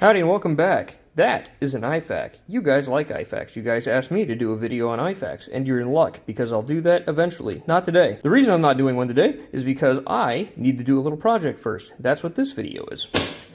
Howdy and welcome back. That is an IFAK. You guys like IFAKs. You guys asked me to do a video on IFAKs, and you're in luck, because I'll do that eventually. Not today. The reason I'm not doing one today is because I need to do a little project first. That's what this video is.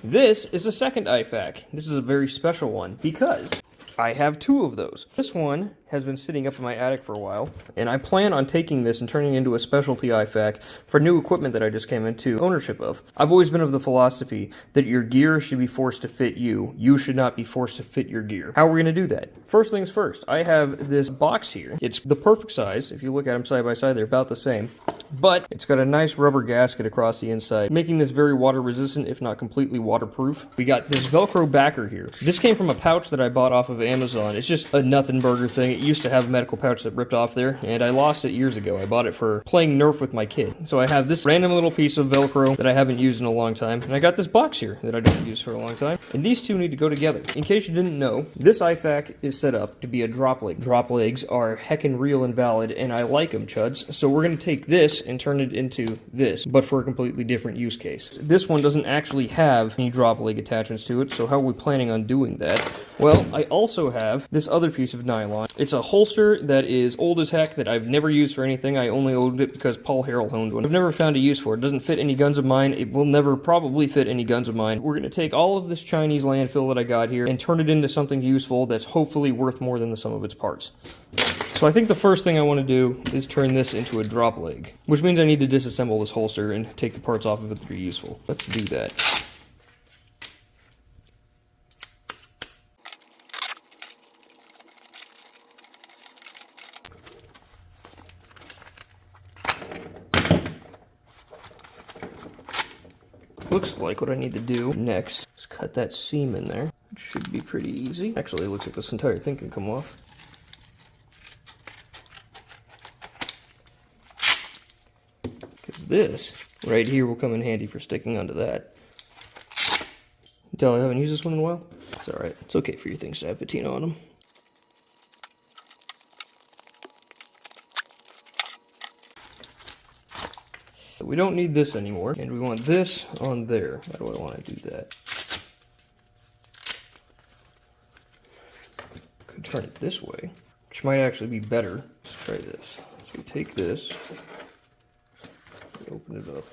This is a second IFAK. This is a very special one, because I have two of those. This one has been sitting up in my attic for a while, and I plan on taking this and turning it into a specialty IFAK for new equipment that I just came into ownership of. I've always been of the philosophy that your gear should be forced to fit you. You should not be forced to fit your gear. How are we going to do that? First things first, I have this box here. It's the perfect size. If you look at them side by side, they're about the same. But it's got a nice rubber gasket across the inside, making this very water resistant, if not completely waterproof. We got this Velcro backer here. This came from a pouch that I bought off of Amazon. It's just a nothing burger thing. It used to have a medical pouch that ripped off there, and I lost it years ago. I bought it for playing Nerf with my kid. So I have this random little piece of Velcro that I haven't used in a long time, and I got this box here that I don't use for a long time. And these two need to go together. In case you didn't know, this IFAK is set up to be a drop leg. Drop legs are heckin' real and valid, and I like them, chuds. So we're going to take this and turn it into this, but for a completely different use case. This one doesn't actually have any drop leg attachments to it, so how are we planning on doing that? Well, I also have this other piece of nylon. It's a holster that is old as heck that I've never used for anything. I only owned it because Paul Harrell owned one. I've never found a use for it. It doesn't fit any guns of mine. It will never probably fit any guns of mine. We're going to take all of this Chinese landfill that I got here and turn it into something useful that's hopefully worth more than the sum of its parts. So I think the first thing I want to do is turn this into a drop leg, which means I need to disassemble this holster and take the parts off of it that are useful. Let's do that. Looks like what I need to do next is cut that seam in there. It should be pretty easy. Actually, it looks like this entire thing can come off. Because this right here will come in handy for sticking onto that. You can tell I haven't used this one in a while. It's alright. It's okay for your things to have patina on them. We don't need this anymore, and we want this on there. How do I want to do that? Could turn it this way, which might actually be better. Let's try this. So we take this, open it up.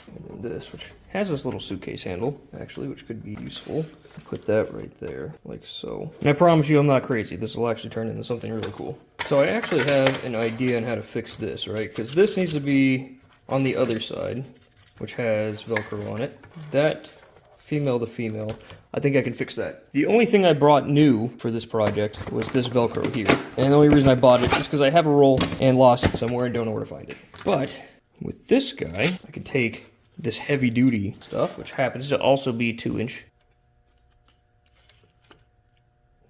And then this, which has this little suitcase handle, actually, which could be useful. Put that right there, like so. And I promise you I'm not crazy. This will actually turn into something really cool. So I actually have an idea on how to fix this, right? Because this needs to be on the other side, which has Velcro on it. That, female to female, I think I can fix that. The only thing I brought new for this project was this Velcro here. And the only reason I bought it is because I have a roll and lost it somewhere and don't know where to find it. But with this guy, I could take this heavy duty stuff, which happens to also be 2-inch.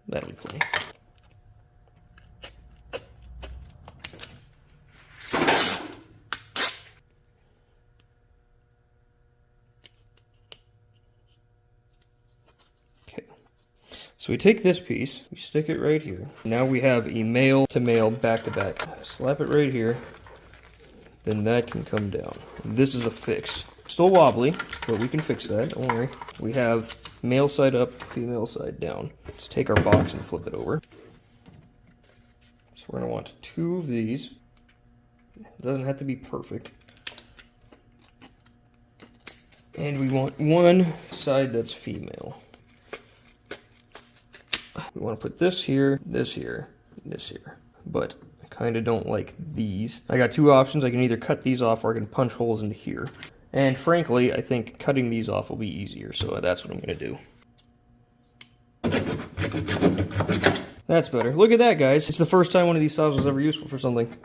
That'll be plenty. Okay. So we take this piece, we stick it right here. Now we have a male to male back to back. Slap it right here. Then that can come down. This is a fix. Still wobbly, but we can fix that, don't worry. We have male side up, female side down. Let's take our box and flip it over. So we're going to want 2 of these. It doesn't have to be perfect. And we want one side that's female. We want to put this here, this here, this here. But I kind of don't like these. I got 2 options. I can either cut these off or I can punch holes into here. And frankly, I think cutting these off will be easier, so that's what I'm going to do. That's better. Look at that, guys. It's the first time one of these saws was ever useful for something.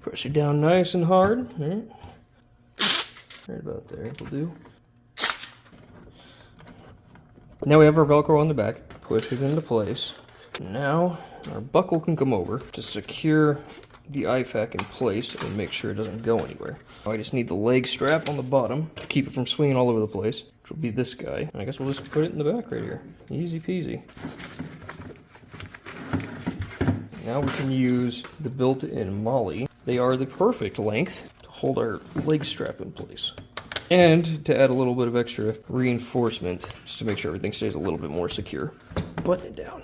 Push it down nice and hard. Right about there will do. Now we have our Velcro on the back. Push it into place. Now our buckle can come over to secure the IFAK in place and make sure it doesn't go anywhere. I just need the leg strap on the bottom to keep it from swinging all over the place, which will be this guy. And I guess we'll just put it in the back right here. Easy peasy. Now we can use the built-in molly. They are the perfect length to hold our leg strap in place. And to add a little bit of extra reinforcement, just to make sure everything stays a little bit more secure. Button it down.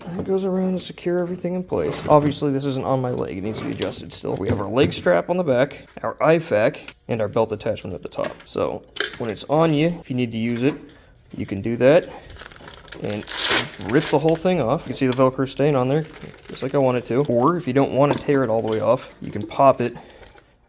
And it goes around to secure everything in place. Obviously this isn't on my leg, it needs to be adjusted still. We have our leg strap on the back, our IFAK, and our belt attachment at the top. So when it's on you, if you need to use it, you can do that and rip the whole thing off. You can see the Velcro stain on there, just like I want it to. Or if you don't want to tear it all the way off, you can pop it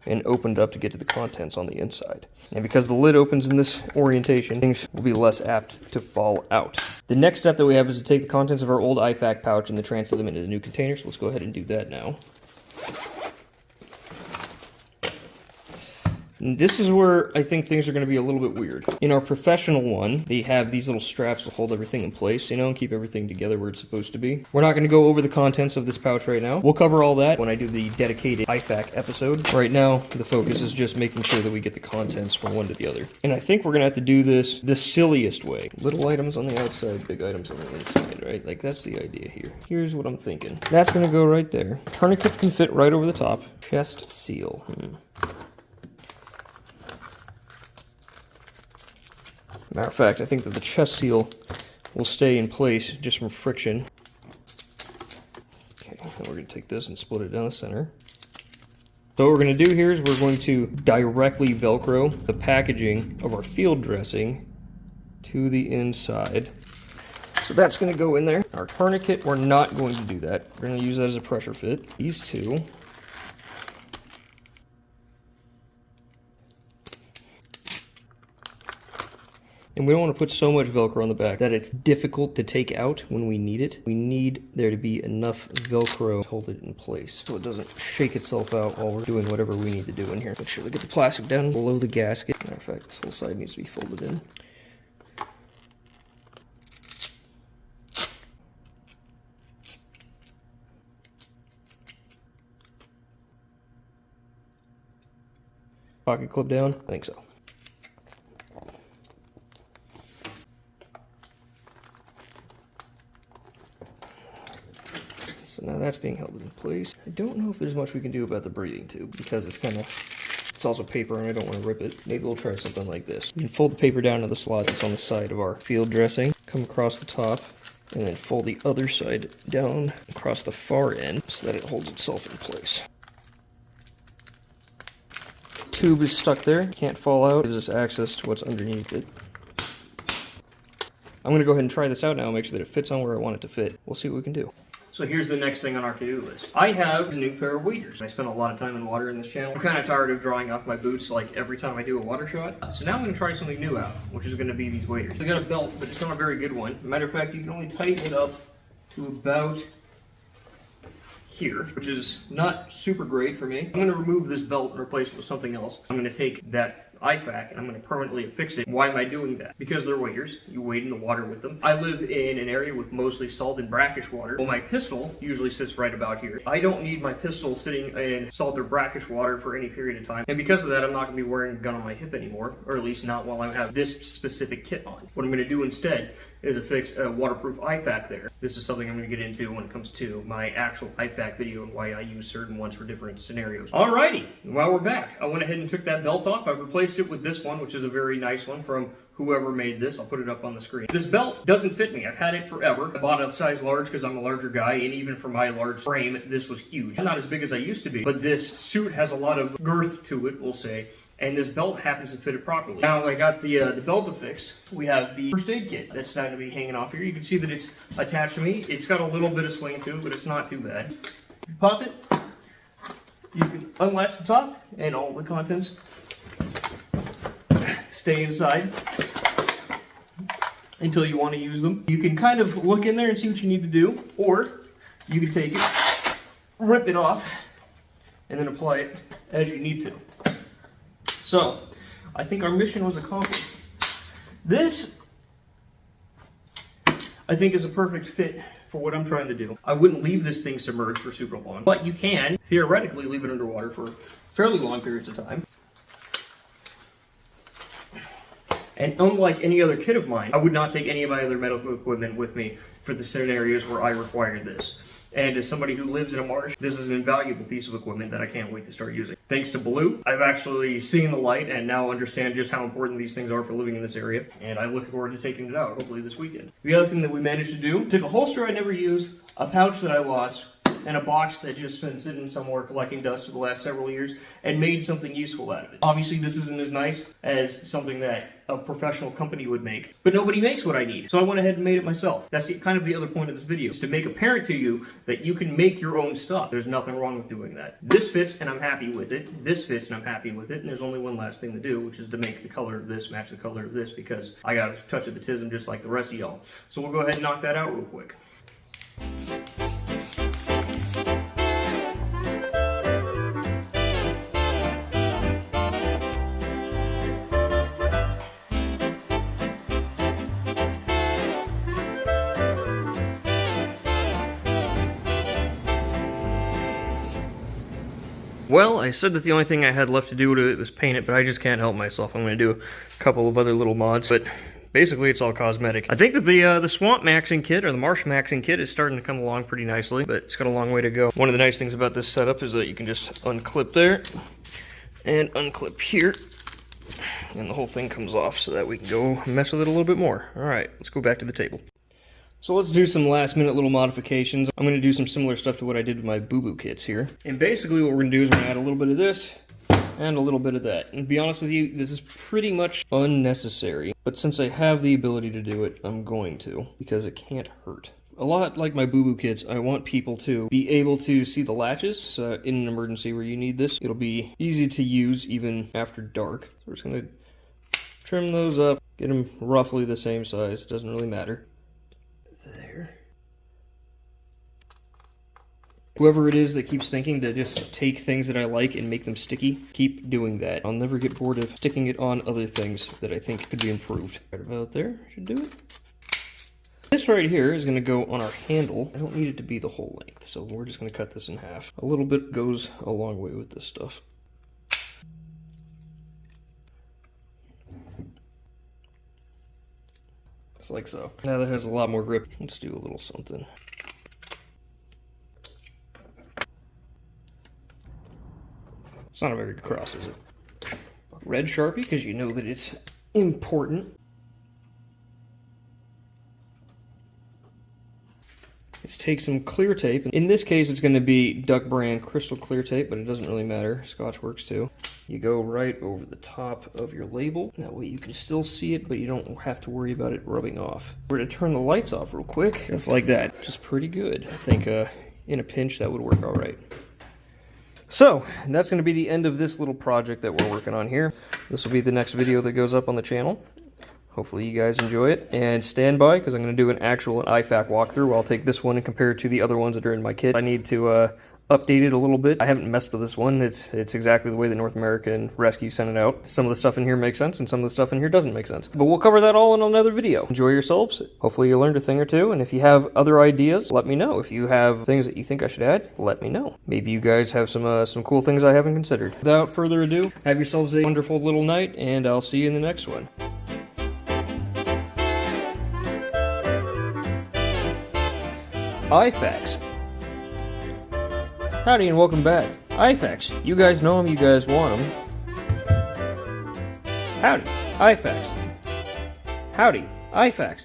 and open it up to get to the contents on the inside. And because the lid opens in this orientation, things will be less apt to fall out. The next step that we have is to take the contents of our old IFAK pouch and to transfer them into the new container, so let's go ahead and do that now. And this is where I think things are going to be a little bit weird. In our professional one, they have these little straps to hold everything in place, you know, and keep everything together where it's supposed to be. We're not going to go over the contents of this pouch right now. We'll cover all that when I do the dedicated IFAK episode. Right now, the focus is just making sure that we get the contents from one to the other. And I think we're going to have to do this the silliest way. Little items on the outside, big items on the inside, right? Like, that's the idea here. Here's what I'm thinking. That's going to go right there. Tourniquet can fit right over the top. Chest seal. Matter of fact, I think that the chest seal will stay in place just from friction. Okay, now we're going to take this and split it down the center. So what we're going to do here is we're going to directly Velcro the packaging of our field dressing to the inside. So that's going to go in there. Our tourniquet, we're not going to do that. We're going to use that as a pressure fit. These two. And we don't want to put so much Velcro on the back that it's difficult to take out when we need it. We need there to be enough Velcro to hold it in place so it doesn't shake itself out while we're doing whatever we need to do in here. Make sure to get the plastic down below the gasket. Matter of fact, this whole side needs to be folded in. Pocket clip down? I think so. So now that's being held in place. I don't know if there's much we can do about the breathing tube because it's also paper and I don't want to rip it. Maybe we'll try something like this. We can fold the paper down to the slot that's on the side of our field dressing, come across the top, and then fold the other side down across the far end so that it holds itself in place. The tube is stuck there, can't fall out, gives us access to what's underneath it. I'm going to go ahead and try this out now and make sure that it fits on where I want it to fit. We'll see what we can do. So here's the next thing on our to-do list. I have a new pair of waders. I spend a lot of time in water in this channel. I'm kind of tired of drying off my boots like every time I do a water shot. So now I'm going to try something new out, which is going to be these waders. I got a belt, but it's not a very good one. Matter of fact, you can only tighten it up to about here, which is not super great for me. I'm going to remove this belt and replace it with something else. I'm going to take that IFAK and I'm going to permanently affix it. Why am I doing that? Because they're waders. You wade in the water with them. I live in an area with mostly salt and brackish water. Well, my pistol usually sits right about here. I don't need my pistol sitting in salt or brackish water for any period of time. And because of that, I'm not going to be wearing a gun on my hip anymore, or at least not while I have this specific kit on. What I'm going to do instead is affix a waterproof IFAK there. This is something I'm going to get into when it comes to my actual IFAK video and why I use certain ones for different scenarios. Alrighty, while we're back, I went ahead and took that belt off. I've replaced it with this one, which is a very nice one from whoever made this. I'll put it up on the screen. This belt doesn't fit me. I've had it forever. I bought a size large because I'm a larger guy, and even for my large frame, this was huge. I'm not as big as I used to be, but this suit has a lot of girth to it, we'll say. And this belt happens to fit it properly. Now I got the belt affixed. We have the first aid kit that's going to be hanging off here. You can see that it's attached to me. It's got a little bit of swing to it, but it's not too bad. You pop it. You can unlatch the top, and all the contents stay inside until you want to use them. You can kind of look in there and see what you need to do, or you can take it, rip it off, and then apply it as you need to. So, I think our mission was accomplished. This, I think, is a perfect fit for what I'm trying to do. I wouldn't leave this thing submerged for super long, but you can theoretically leave it underwater for fairly long periods of time. And unlike any other kit of mine, I would not take any of my other medical equipment with me for the scenarios where I required this. And as somebody who lives in a marsh, this is an invaluable piece of equipment that I can't wait to start using. Thanks to Blue, I've actually seen the light and now understand just how important these things are for living in this area. And I look forward to taking it out, hopefully this weekend. The other thing that we managed to do, took a holster I never used, a pouch that I lost, and a box that just been sitting somewhere collecting dust for the last several years, and made something useful out of it. Obviously, this isn't as nice as something that a professional company would make, but nobody makes what I need, so I went ahead and made it myself. That's kind of the other point of this video, is to make apparent to you that you can make your own stuff. There's nothing wrong with doing that. This fits, and I'm happy with it. This fits, and I'm happy with it, and there's only one last thing to do, which is to make the color of this match the color of this, because I got a touch of the tism just like the rest of y'all. So we'll go ahead and knock that out real quick. Well, I said that the only thing I had left to do was paint it, but I just can't help myself. I'm going to do a couple of other little mods, but basically it's all cosmetic. I think that the Swamp-Maxxing kit, or the Marsh-Maxxing kit, is starting to come along pretty nicely, but it's got a long way to go. One of the nice things about this setup is that you can just unclip there, and unclip here, and the whole thing comes off so that we can go mess with it a little bit more. Alright, let's go back to the table. So let's do some last minute little modifications. I'm going to do some similar stuff to what I did with my boo-boo kits here. And basically what we're going to do is we're going to add a little bit of this and a little bit of that. And to be honest with you, this is pretty much unnecessary. But since I have the ability to do it, I'm going to, because it can't hurt. A lot like my boo-boo kits, I want people to be able to see the latches, so in an emergency where you need this, it'll be easy to use even after dark. So we're just going to trim those up, get them roughly the same size, doesn't really matter. Whoever it is that keeps thinking to just take things that I like and make them sticky, keep doing that. I'll never get bored of sticking it on other things that I think could be improved. Right about there, should do it. This right here is going to go on our handle. I don't need it to be the whole length, so we're just going to cut this in half. A little bit goes a long way with this stuff. Just like so. Now that has a lot more grip, let's do a little something. It's not a very good cross, is it? Red Sharpie, because you know that it's important. Let's take some clear tape. In this case, it's going to be Duck brand crystal clear tape, but it doesn't really matter. Scotch works too. You go right over the top of your label. That way you can still see it, but you don't have to worry about it rubbing off. We're going to turn the lights off real quick, just like that. Which is pretty good. I think in a pinch that would work all right. So, that's going to be the end of this little project that we're working on here. This will be the next video that goes up on the channel. Hopefully you guys enjoy it. And stand by, because I'm going to do an actual IFAK walkthrough. I'll take this one and compare it to the other ones that are in my kit. I need to update it a little bit. I haven't messed with this one. It's exactly the way the North American Rescue sent it out. Some of the stuff in here makes sense, and some of the stuff in here doesn't make sense. But we'll cover that all in another video. Enjoy yourselves. Hopefully you learned a thing or two, and if you have other ideas, let me know. If you have things that you think I should add, let me know. Maybe you guys have some cool things I haven't considered. Without further ado, have yourselves a wonderful little night, and I'll see you in the next one. IFAKs. Howdy and welcome back. IFAKs. You guys know them, you guys want them. Howdy. IFAKs. Howdy. IFAKs.